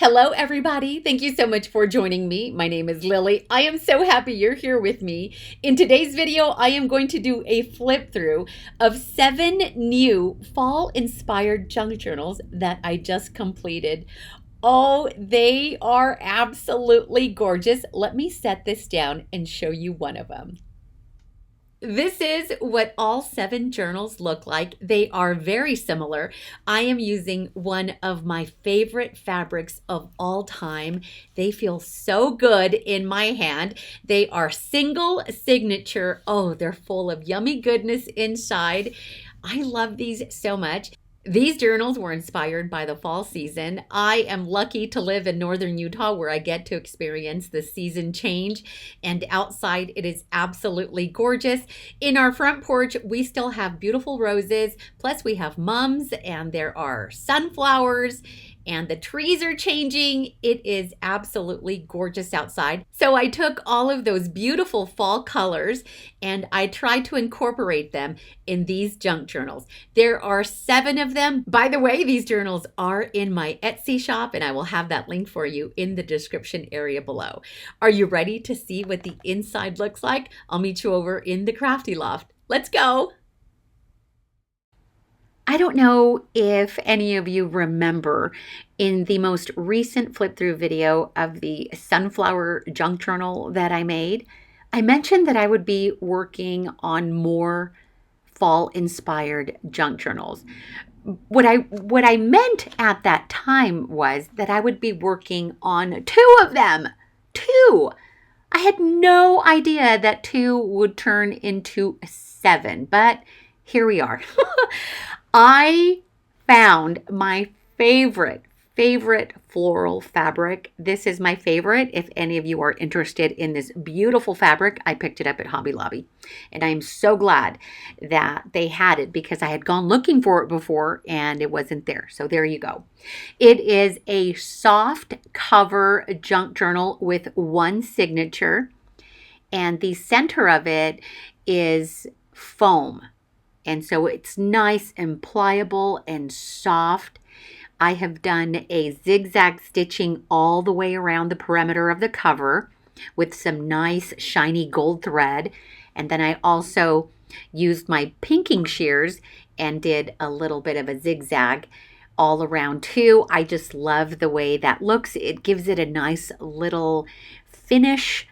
Hello, everybody. Thank you so much for joining me. My name is Lily. I am so happy you're here with me. In today's video, I am going to do a flip through of 7 new fall inspired junk journals that I just completed. Oh, they are absolutely gorgeous. Let me set this down and show you one of them. This is what all 7 journals look like. They are very similar. I am using one of my favorite fabrics of all time. They feel so good in my hand. They are single signature. Oh, they're full of yummy goodness inside. I love these so much. These journals were inspired by the fall season. I am lucky to live in northern Utah where I get to experience the season change, and outside it is absolutely gorgeous. In our front porch, we still have beautiful roses, plus we have mums and there are sunflowers and the trees are changing. It is absolutely gorgeous outside. So I took all of those beautiful fall colors and I tried to incorporate them in these junk journals. There are 7 of them. By the way, these journals are in my Etsy shop and I will have that link for you in the description area below. Are you ready to see what the inside looks like? I'll meet you over in the Crafty Loft. Let's go. I don't know if any of you remember in the most recent flip through video of the sunflower junk journal that I made, I mentioned that I would be working on more fall inspired junk journals. What I meant at that time was that I would be working on 2 of them. 2. I had no idea that 2 would turn into 7, but here we are. I found my favorite floral fabric. This is my favorite. If any of you are interested in this beautiful fabric, I picked it up at Hobby Lobby. And I'm so glad that they had it because I had gone looking for it before and it wasn't there. So there you go. It is a soft cover junk journal with 1 signature. And the center of it is foam. And so it's nice and pliable and soft. I have done a zigzag stitching all the way around the perimeter of the cover with some nice shiny gold thread. And then I also used my pinking shears and did a little bit of a zigzag all around too. I just love the way that looks. It gives it a nice little finish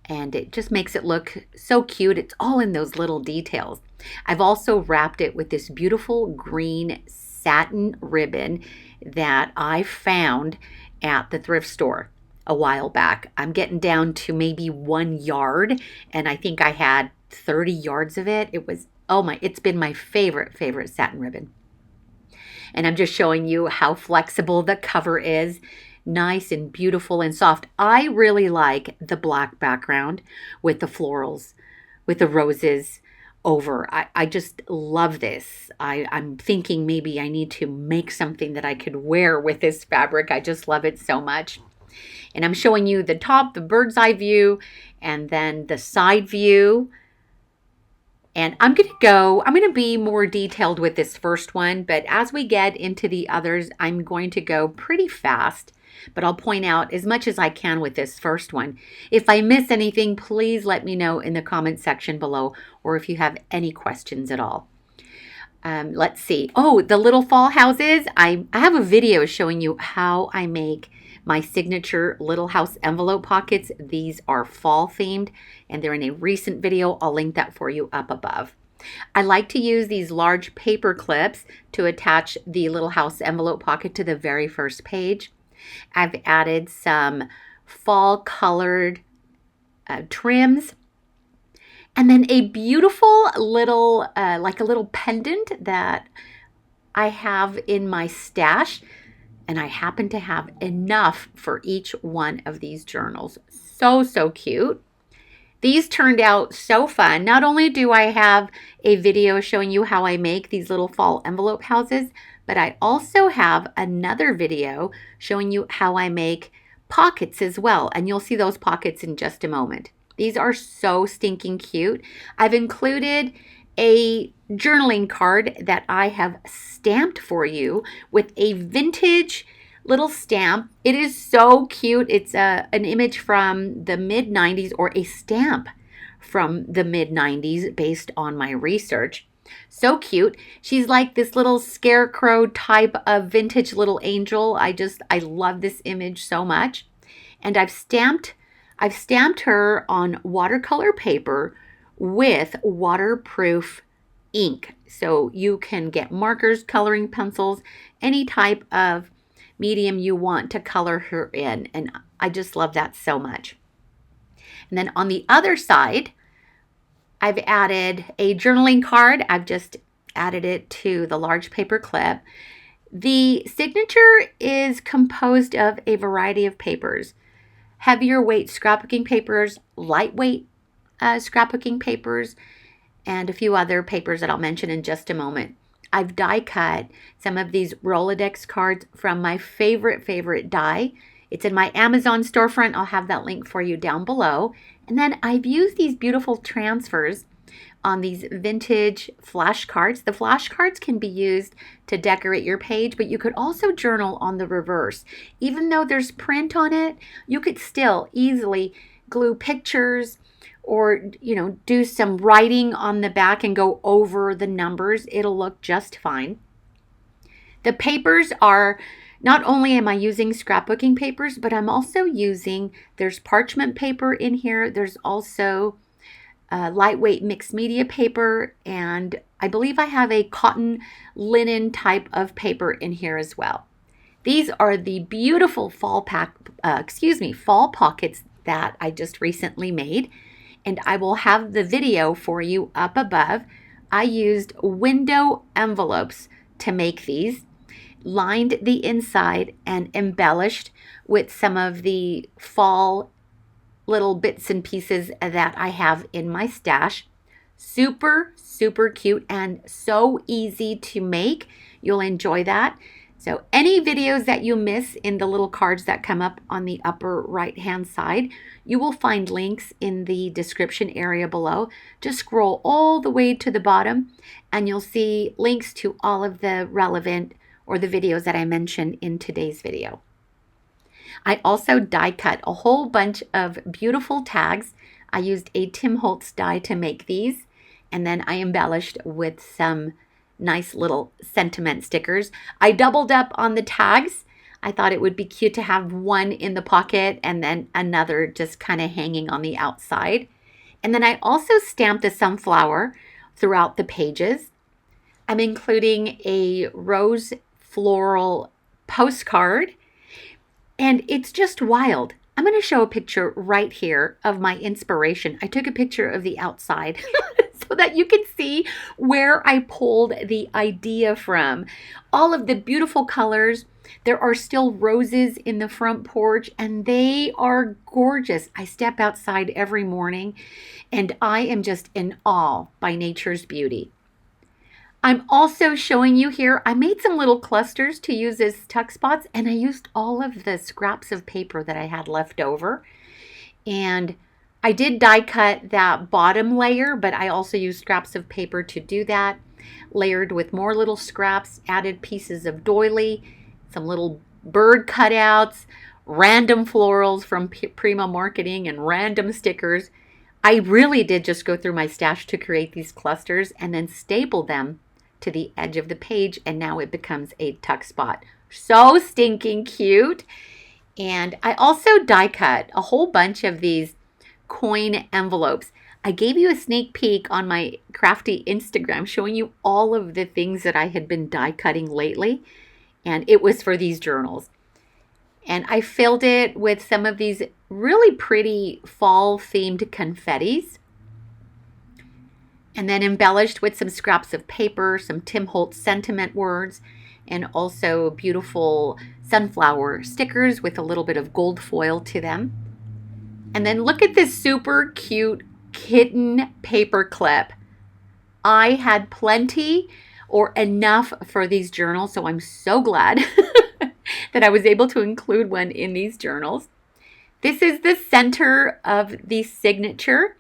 and it just makes it look so cute. It's all in those little details. I've also wrapped it with this beautiful green satin ribbon that I found at the thrift store a while back. I'm getting down to maybe 1 yard and I think I had 30 yards of it. It was, it's been my favorite satin ribbon. And I'm just showing you how flexible the cover is. Nice and beautiful and soft. I really like the black background with the florals, with the roses over. I just love this. I'm thinking maybe I need to make something that I could wear with this fabric. I just love it so much. And I'm showing you the top, the bird's eye view, and then the side view. And I'm going to be more detailed with this first one, but as we get into the others, I'm going to go pretty fast. But I'll point out as much as I can with this first one. If I miss anything, please let me know in the comment section below, or if you have any questions at all. Let's see. Oh, the little fall houses. I have a video showing you how I make my signature little house envelope pockets. These are fall themed and they're in a recent video. I'll link that for you up above. I like to use these large paper clips to attach the little house envelope pocket to the very first page. I've added some fall colored trims and then a beautiful little, like a little pendant that I have in my stash. And I happen to have enough for each one of these journals. So cute. These turned out so fun. Not only do I have a video showing you how I make these little fall envelope houses, but I also have another video showing you how I make pockets as well. And you'll see those pockets in just a moment. These are so stinking cute. I've included a journaling card that I have stamped for you with a vintage little stamp. It is so cute. It's an image from the mid-90s, or a stamp from the mid-90s based on my research. So cute. She's like this little scarecrow type of vintage little angel. I love this image so much. And I've stamped her on watercolor paper with waterproof ink. So you can get markers, coloring pencils, any type of medium you want to color her in. And I just love that so much. And then on the other side, I've added a journaling card. I've just added it to the large paper clip. The signature is composed of a variety of papers. Heavier weight scrapbooking papers, lightweight scrapbooking papers, and a few other papers that I'll mention in just a moment. I've die cut some of these Rolodex cards from my favorite die. It's in my Amazon storefront. I'll have that link for you down below. And then I've used these beautiful transfers on these vintage flashcards. The flashcards can be used to decorate your page, but you could also journal on the reverse. Even though there's print on it, you could still easily glue pictures or, do some writing on the back and go over the numbers. It'll look just fine. The papers are, not only am I using scrapbooking papers, but I'm also there's parchment paper in here. There's also lightweight mixed media paper, and I believe I have a cotton linen type of paper in here as well. These are the beautiful fall pockets that I just recently made, and I will have the video for you up above. I used window envelopes to make these, lined the inside and embellished with some of the fall little bits and pieces that I have in my stash. Super cute and so easy to make. You'll enjoy that. So any videos that you miss in the little cards that come up on the upper right hand side, you will find links in the description area below. Just scroll all the way to the bottom and you'll see links to all of the relevant or the videos that I mentioned in today's video. I also die cut a whole bunch of beautiful tags. I used a Tim Holtz die to make these, and then I embellished with some nice little sentiment stickers. I doubled up on the tags. I thought it would be cute to have one in the pocket and then another just kind of hanging on the outside. And then I also stamped the sunflower throughout the pages. I'm including a rose floral postcard, and it's just wild. I'm going to show a picture right here of my inspiration. I took a picture of the outside so that you can see where I pulled the idea from. All of the beautiful colors. There are still roses in the front porch, and they are gorgeous. I step outside every morning, and I am just in awe by nature's beauty. I'm also showing you here, I made some little clusters to use as tuck spots, and I used all of the scraps of paper that I had left over. And I did die cut that bottom layer, but I also used scraps of paper to do that. Layered with more little scraps, added pieces of doily, some little bird cutouts, random florals from Prima Marketing, and random stickers. I really did just go through my stash to create these clusters and then staple them to the edge of the page, and now it becomes a tuck spot. So stinking cute. And I also die cut a whole bunch of these coin envelopes. I gave you a sneak peek on my crafty Instagram showing you all of the things that I had been die cutting lately, and it was for these journals. And I filled it with some of these really pretty fall themed confettis, and then embellished with some scraps of paper, some Tim Holtz sentiment words, and also beautiful sunflower stickers with a little bit of gold foil to them. And then look at this super cute kitten paper clip. I had plenty or enough for these journals, so I'm so glad that I was able to include one in these journals. This is the center of the signature,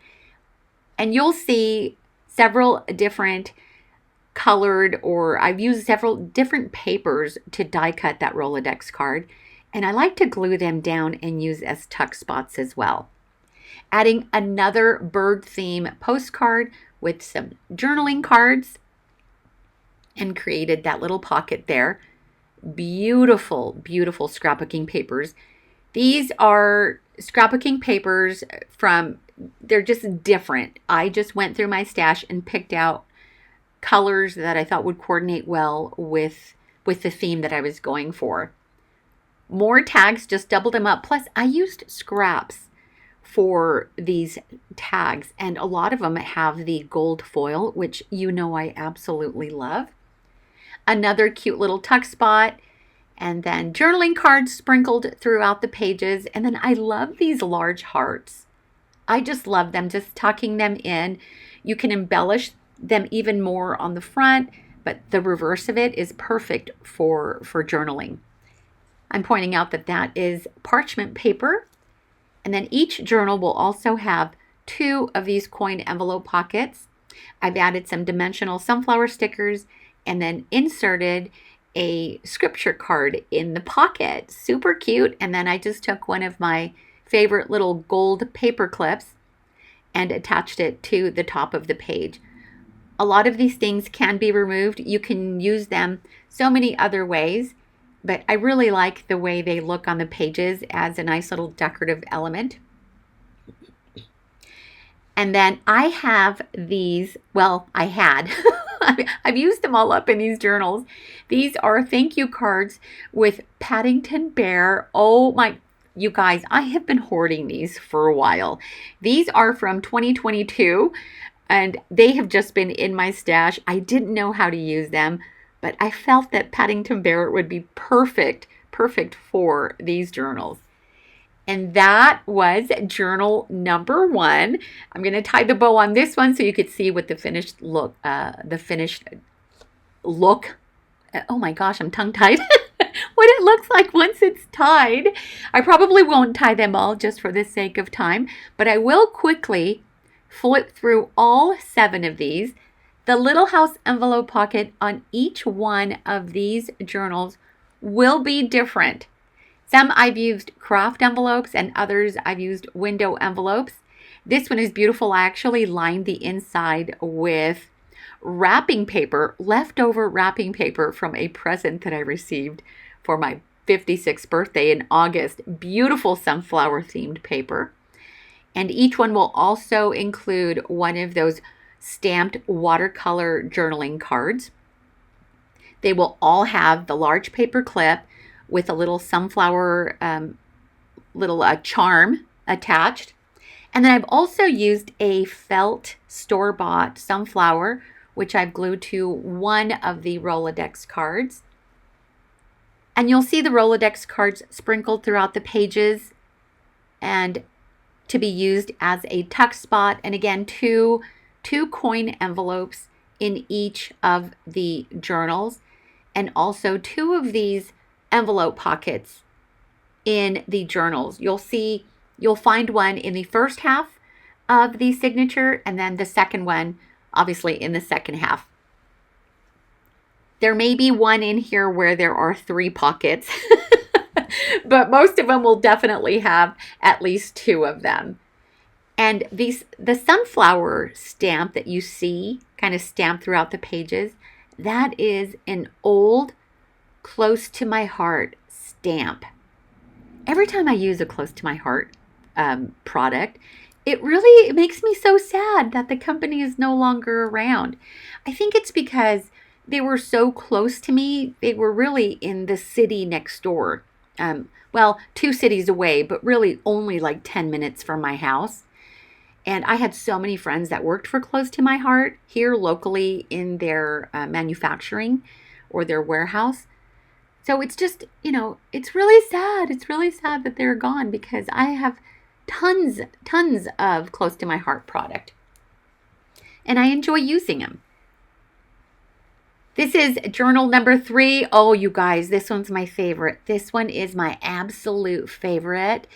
and you'll see several different colored, or I've used several different papers to die cut that Rolodex card. And I like to glue them down and use as tuck spots as well. Adding another bird theme postcard with some journaling cards and created that little pocket there. Beautiful, beautiful scrapbooking papers. These are scrapbooking papers they're just different. I just went through my stash and picked out colors that I thought would coordinate well with the theme that I was going for. More tags, just doubled them up. Plus, I used scraps for these tags, and a lot of them have the gold foil, which you know I absolutely love. Another cute little tuck spot, and then journaling cards sprinkled throughout the pages. And then I love these large hearts. I just love them, just tucking them in. You can embellish them even more on the front, but the reverse of it is perfect for journaling. I'm pointing out that that is parchment paper. And then each journal will also have 2 of these coin envelope pockets. I've added some dimensional sunflower stickers and then inserted a scripture card in the pocket. Super cute. And then I just took one of my favorite little gold paper clips and attached it to the top of the page. A lot of these things can be removed. You can use them so many other ways, but I really like the way they look on the pages as a nice little decorative element. And then I have these, well, I had, I've used them all up in these journals. These are thank you cards with Paddington Bear. Oh my, you guys, I have been hoarding these for a while. These are from 2022 and they have just been in my stash. I didn't know how to use them, but I felt that Paddington Bear would be perfect for these journals. And that was journal number 1. I'm going to tie the bow on this one so you could see what the finished look, oh my gosh, I'm tongue-tied. What it looks like once it's tied. I probably won't tie them all just for the sake of time, but I will quickly flip through all 7 of these. The little house envelope pocket on each one of these journals will be different. Some I've used craft envelopes and others I've used window envelopes. This one is beautiful. I actually lined the inside with wrapping paper, leftover wrapping paper from a present that I received for my 56th birthday in August. Beautiful sunflower themed paper. And each one will also include one of those stamped watercolor journaling cards. They will all have the large paper clip with a little sunflower charm attached. And then I've also used a felt store-bought sunflower, which I've glued to one of the Rolodex cards. And you'll see the Rolodex cards sprinkled throughout the pages and to be used as a tuck spot. And again, two coin envelopes in each of the journals, and also 2 of these envelope pockets in the journals. You'll find one in the first half of the signature, and then the second one, obviously, in the second half. There may be one in here where there are 3 pockets, but most of them will definitely have at least 2 of them. And the sunflower stamp that you see kind of stamped throughout the pages, that is an old close to my heart stamp. Every time I use a close to my heart product, it makes me so sad that the company is no longer around. I think it's because they were so close to me. They were really in the city next door. Well, 2 cities away, but really only like 10 minutes from my house. And I had so many friends that worked for Close to My Heart here locally in their manufacturing or their warehouse. So it's just, it's really sad. It's really sad that they're gone because I have tons of Close to My Heart product. And I enjoy using them. This is journal number 3. Oh, you guys, this one's my favorite. This one is my absolute favorite.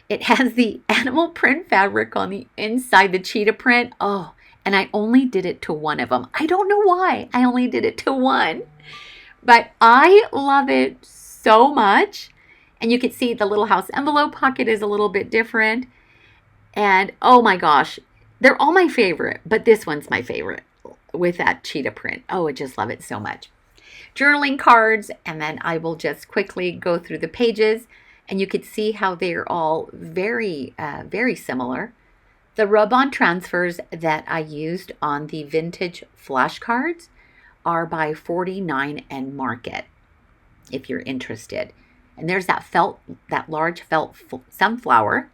It has the animal print fabric on the inside, the cheetah print. Oh, and I only did it to one of them. I don't know why I only did it to one, but I love it so much. And you can see the little house envelope pocket is a little bit different. And oh my gosh, they're all my favorite, but this one's my favorite with that cheetah print. Oh, I just love it so much. Journaling cards, and then I will just quickly go through the pages, and you can see how they're all very, very similar. The rub-on transfers that I used on the vintage flashcards are by 49 and Market, if you're interested. And there's that large felt sunflower.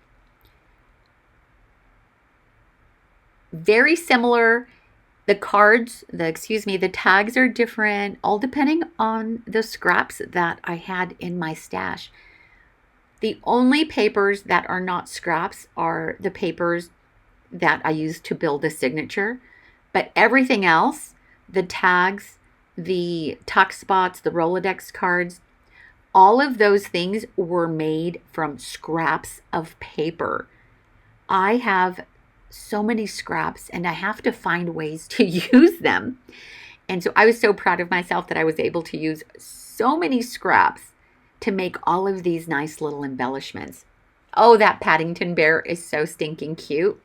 Very similar. The cards, the tags are different, all depending on the scraps that I had in my stash. The only papers that are not scraps are the papers that I used to build the signature. But everything else, the tags, the tuck spots, the Rolodex cards, all of those things were made from scraps of paper. I have so many scraps and I have to find ways to use them. And so I was so proud of myself that I was able to use so many scraps to make all of these nice little embellishments. Oh, that Paddington bear is so stinking cute.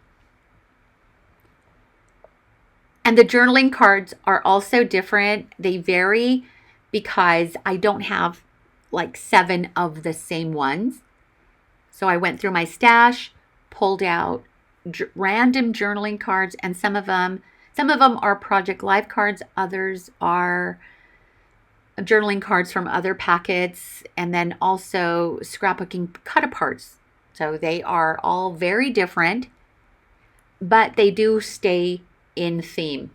And the journaling cards are also different. They vary because I don't have like 7 of the same ones. So I went through my stash, pulled out random journaling cards, and some of them are Project Life cards, others are journaling cards from other packets, and then also scrapbooking cut-aparts. So they are all very different, but they do stay in theme.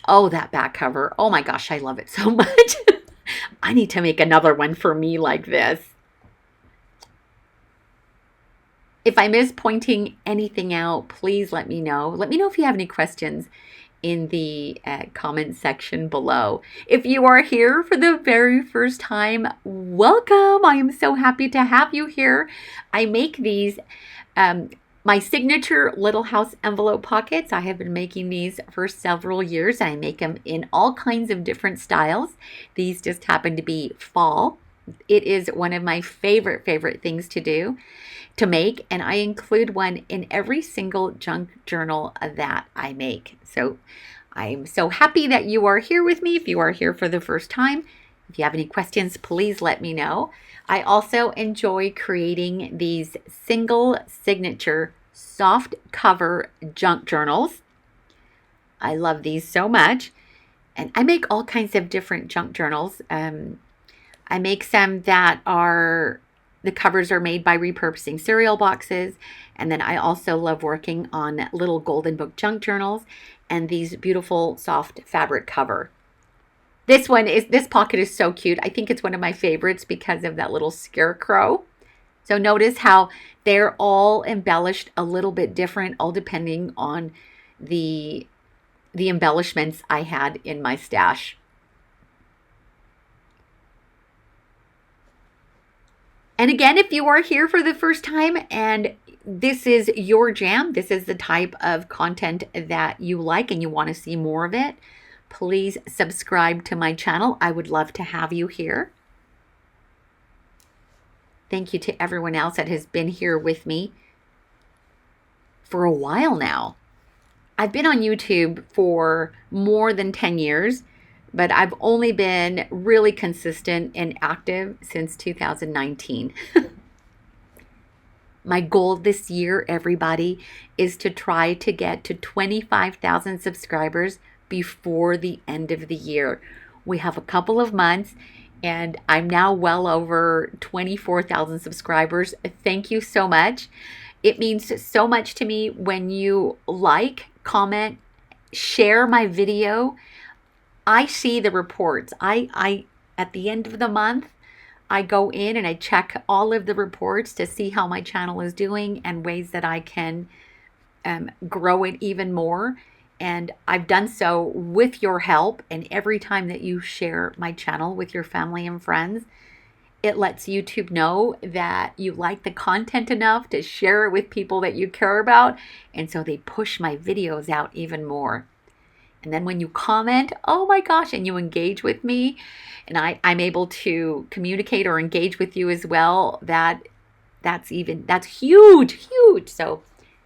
Oh, that back cover. Oh my gosh, I love it so much. I need to make another one for me like this. If I miss pointing anything out, please let me know. Let me know if you have any questions in the comment section below. If you are here for the very first time, welcome. I am so happy to have you here. I make these my signature little house envelope pockets. I have been making these for several years. I make them in all kinds of different styles. These just happen to be fall. It is one of my favorite things to make, and I include one in every single junk journal that I make. So I'm so happy that you are here with me. If you are here for the first time, if you have any questions, please let me know. I also enjoy creating these single signature soft cover junk journals. I love these so much. And I make all kinds of different junk journals. I make some that are, the covers are made by repurposing cereal boxes. And then I also love working on little golden book junk journals and these beautiful soft fabric cover. This pocket is so cute. I think it's one of my favorites because of that little scarecrow. So notice how they're all embellished a little bit different, all depending on the embellishments I had in my stash. And again, if you are here for the first time and this is your jam, this is the type of content that you like and you want to see more of it, please subscribe to my channel. I would love to have you here. Thank you to everyone else that has been here with me for a while now. I've been on YouTube for more than 10 years, but I've only been really consistent and active since 2019. My goal this year, everybody, is to try to get to 25,000 subscribers before the end of the year. We have a couple of months and I'm now well over 24,000 subscribers. Thank you so much. It means so much to me when you like, comment, share my video. I see the reports. I at the end of the month, I go in and I check all of the reports to see how my channel is doing and ways that I can grow it even more. And I've done so with your help. And every time that you share my channel with your family and friends, It lets YouTube know that you like the content enough to share it with people that you care about. And so they push my videos out even more. And then when you comment, oh my gosh, and you engage with me, and I'm able to communicate or engage with you as well, that's huge, huge. So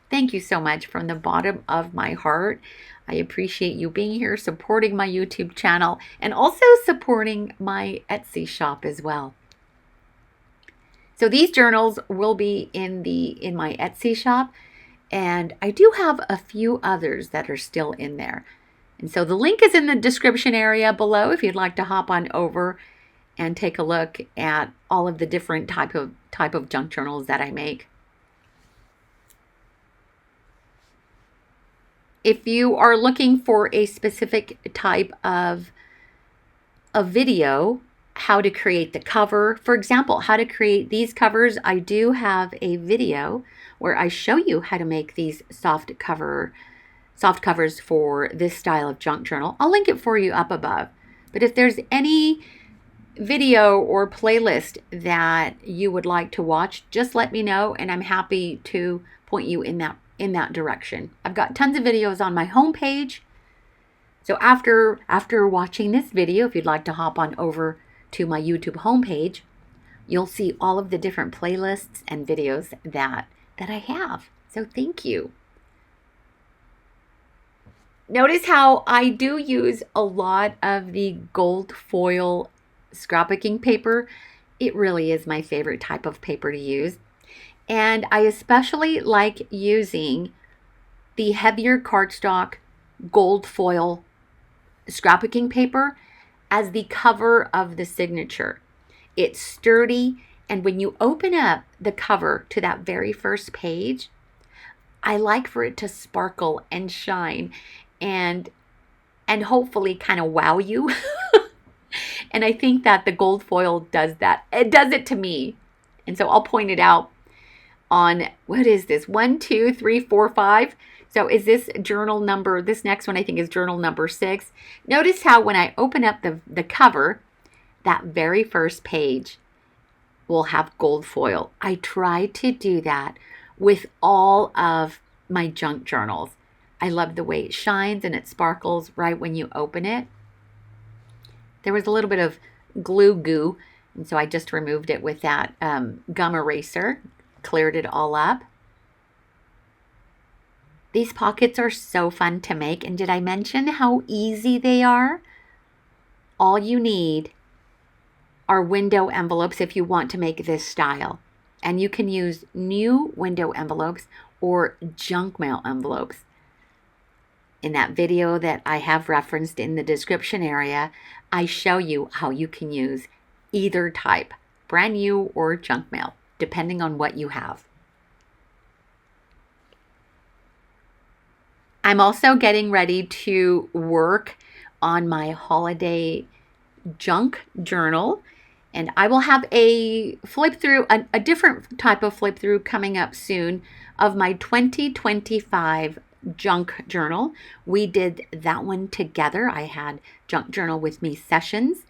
thank you so much from the bottom of my heart. I appreciate you being here, supporting my YouTube channel, and also supporting my Etsy shop as well. So these journals will be in my Etsy shop, and I do have a few others that are still in there. And so the link is in the description area below if you'd like to hop on over and take a look at all of the different type of junk journals that I make. If you are looking for a specific type of a video, how to create the cover, for example, how to create these covers, I do have a video where I show you how to make these soft covers for this style of junk journal. I'll link it for you up above. But if there's any video or playlist that you would like to watch, just let me know and I'm happy to point you in that direction. I've got tons of videos on my homepage. So after watching this video, if you'd like to hop on over to my YouTube homepage, you'll see all of the different playlists and videos that I have. So thank you. Notice how I do use a lot of the gold foil scrapbooking paper. It really is my favorite type of paper to use. And I especially like using the heavier cardstock gold foil scrapbooking paper as the cover of the signature. It's sturdy, and when you open up the cover to that very first page, I like for it to sparkle and shine and hopefully kind of wow you. And I think that the gold foil does that. It does it to me. And so I'll point it out on, what is this? 1, 2, 3, 4, 5. So is this journal number, this next one I think is journal number 6. Notice how when I open up the cover, that very first page will have gold foil. I try to do that with all of my junk journals. I love the way it shines and it sparkles right when you open it. There was a little bit of glue goo, and so I just removed it with that gum eraser, cleared it all up. These pockets are so fun to make, and did I mention how easy they are? All you need are window envelopes if you want to make this style. And you can use new window envelopes or junk mail envelopes. In that video that I have referenced in the description area, I show you how you can use either type, brand new or junk mail, depending on what you have. I'm also getting ready to work on my holiday junk journal, and I will have a flip through, a different type of flip through coming up soon of my 2025 junk journal. We did that one together. I had Junk Journal with Me sessions,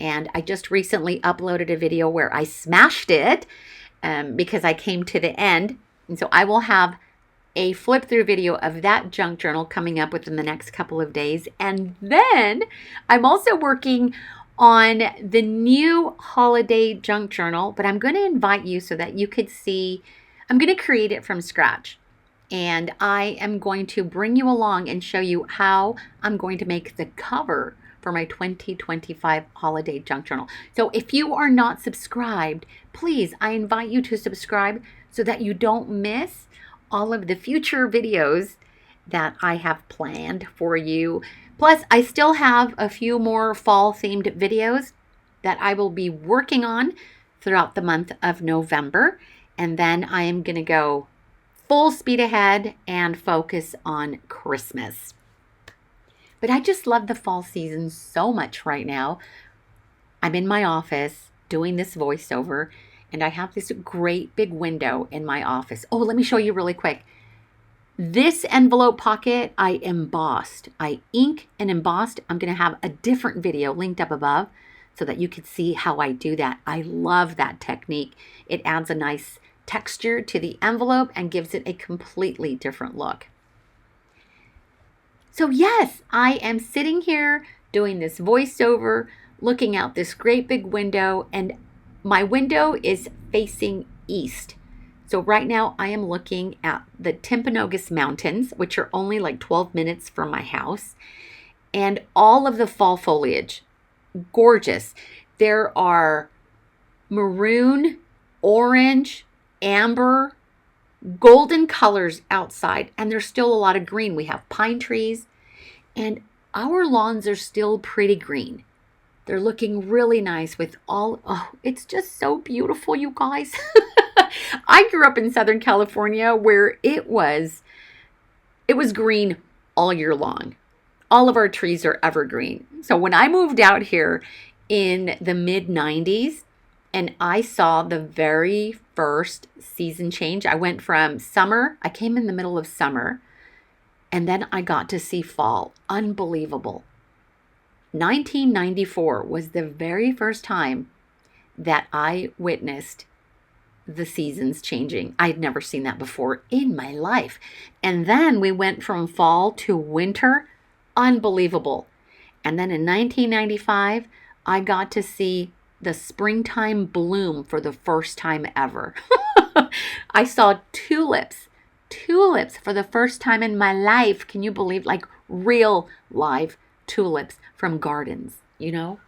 and I just recently uploaded a video where I smashed it because I came to the end. And so I will have a flip through video of that junk journal coming up within the next couple of days. And then I'm also working on the new holiday junk journal, but I'm going to invite you so that you could see. I'm going to create it from scratch. And I am going to bring you along and show you how I'm going to make the cover for my 2025 holiday junk journal. So if you are not subscribed, please, I invite you to subscribe so that you don't miss all of the future videos that I have planned for you. Plus, I still have a few more fall themed videos that I will be working on throughout the month of November. And then I am going to go full speed ahead and focus on Christmas. But I just love the fall season so much right now. I'm in my office doing this voiceover, and I have this great big window in my office. Oh, let me show you really quick. This envelope pocket I embossed. I ink and embossed. I'm going to have a different video linked up above so that you could see how I do that. I love that technique. It adds a nice texture to the envelope and gives it a completely different look. So yes, I am sitting here doing this voiceover, looking out this great big window, and my window is facing east. So right now I am looking at the Timpanogos Mountains, which are only like 12 minutes from my house, and all of the fall foliage. Gorgeous. There are maroon, orange, amber, golden colors outside, and there's still a lot of green. We have pine trees, and our lawns are still pretty green. They're looking really nice with oh, it's just so beautiful, you guys. I grew up in Southern California where it was green all year long. All of our trees are evergreen. So when I moved out here in the mid 90s and I saw the very first season change, I went from summer, I came in the middle of summer, and then I got to see fall. Unbelievable. 1994 was the very first time that I witnessed the seasons changing. I'd never seen that before in my life. And then we went from fall to winter. Unbelievable. And then in 1995, I got to see the springtime bloom for the first time ever. I saw tulips for the first time in my life. Can you believe, like real live tulips from gardens, you know?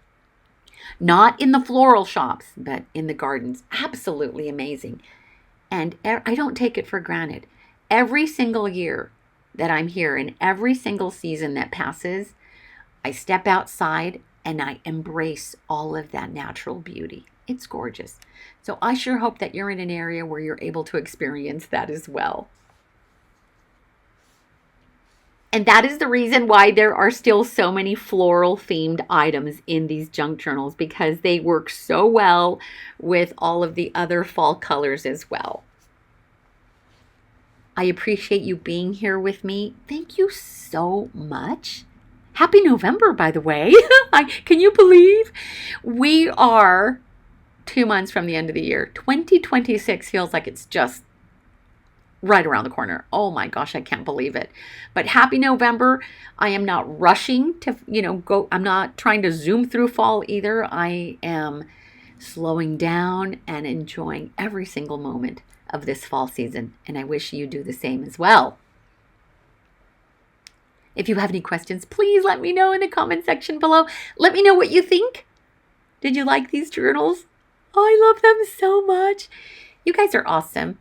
Not in the floral shops, but in the gardens. Absolutely amazing. And I don't take it for granted. Every single year that I'm here and every single season that passes, I step outside and I embrace all of that natural beauty. It's gorgeous. So I sure hope that you're in an area where you're able to experience that as well. And that is the reason why there are still so many floral themed items in these junk journals, because they work so well with all of the other fall colors as well. I appreciate you being here with me. Thank you so much. Happy November, by the way. Can you believe we are 2 months from the end of the year? 2026 feels like it's just right around the corner. Oh my gosh, I can't believe it. But happy November. I am not rushing to, go. I'm not trying to zoom through fall either. I am slowing down and enjoying every single moment of this fall season. And I wish you do the same as well. If you have any questions, please let me know in the comment section below. Let me know what you think. Did you like these journals? Oh, I love them so much. You guys are awesome.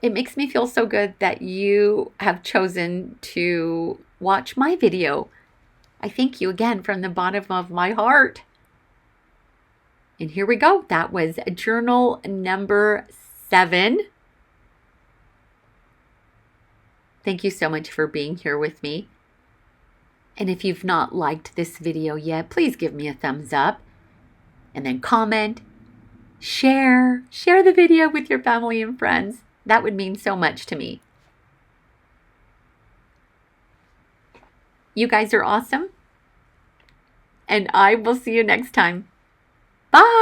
It makes me feel so good that you have chosen to watch my video. I thank you again from the bottom of my heart. And here we go. That was journal number 7. Thank you so much for being here with me. And if you've not liked this video yet, please give me a thumbs up and then comment, share the video with your family and friends. That would mean so much to me. You guys are awesome. And I will see you next time. Bye.